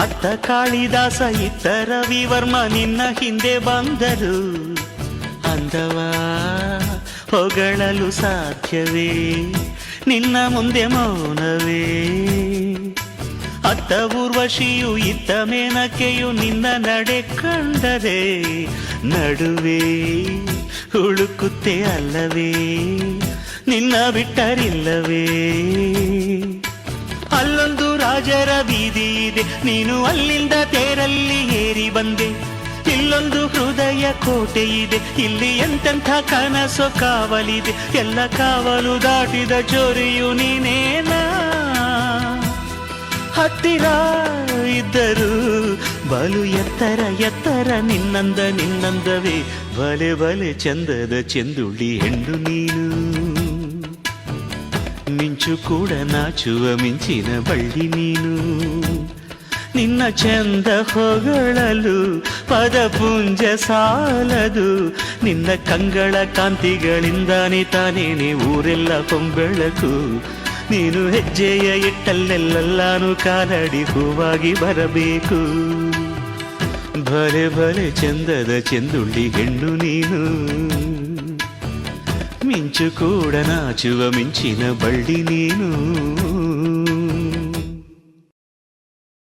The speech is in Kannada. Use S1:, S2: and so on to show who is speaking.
S1: ಅತ್ತ ಕಾಳಿದಾಸ ಇತ್ತ ರವಿವರ್ಮ ನಿನ್ನ ಹಿಂದೆ ಬಂದರು. ಅಂದವ ಹೊಗಳಲು ಸಾಧ್ಯವೇ, ನಿನ್ನ ಮುಂದೆ ಮೌನವೇ. ಅತ್ತ ಊರ್ವಶಿಯು ಇತ್ತ ಮೇನಕೆಯು ನಿನ್ನ ನಡೆ ಕಂಡರೆ ನಡುವೆ ಹುಡುಕುತ್ತೆ ಅಲ್ಲವೇ, ನಿನ್ನ ಬಿಟ್ಟರಿಲ್ಲವೇ. ಅಲ್ಲೊಂದು ರಾಜರ ಬೀದಿ ಇದೆ, ನೀನು ಅಲ್ಲಿಂದ ತೇರಲ್ಲಿ ಏರಿ ಬಂದೆ. ಇಲ್ಲೊಂದು ಹೃದಯ ಕೋಟೆ ಇದೆ, ಇಲ್ಲಿ ಎಂತೆಂಥ ಕನಸು ಕಾವಲಿದೆ. ಎಲ್ಲ ಕಾವಲು ದಾಟಿದ ಚೋರಿಯು ನೀನೇನಾ. ಹತ್ತಿರ ಇದ್ದರು ಬಲು ಎತ್ತರ ಎತ್ತರ ನಿನ್ನಂದವೇ. ಬಲೆ ಬಲೆ ಚಂದದ ಚೆಂದುಳ್ಳಿ ಹೆಣ್ಣು ನೀನು, ಮಿಂಚು ಕೂಡ ನಾಚುವ ಮಿಂಚಿನ ಬಳ್ಳಿ ನೀನು. ನಿನ್ನ ಚಂದ ಹೊಗಳಲು ಪದಪುಂಜ ಸಾಲದು, ನಿನ್ನ ಕಂಗಳ ಕಾಂತಿಗಳಿಂದಾನೆ ತಾನೇನೆ ಊರೆಲ್ಲ ಹೊಂಬೆಳಕು. ನೀನು ಹೆಜ್ಜೆಯ ಇಟ್ಟಲ್ಲೆಲ್ಲಾನು ಕಾಲಡಿ ಹೂವಾಗಿ ಬರಬೇಕು. ಭಲೆ ಭಲೆ ಚಂದದ ಚೆಂದುಳ್ಳಿ ಹೆಣ್ಣು ನೀನು, ಮಿಂಚು ಕೂಡ ನಾಚುವ ಮಿಂಚಿನ ಬಳ್ಳಿ ನೀನು.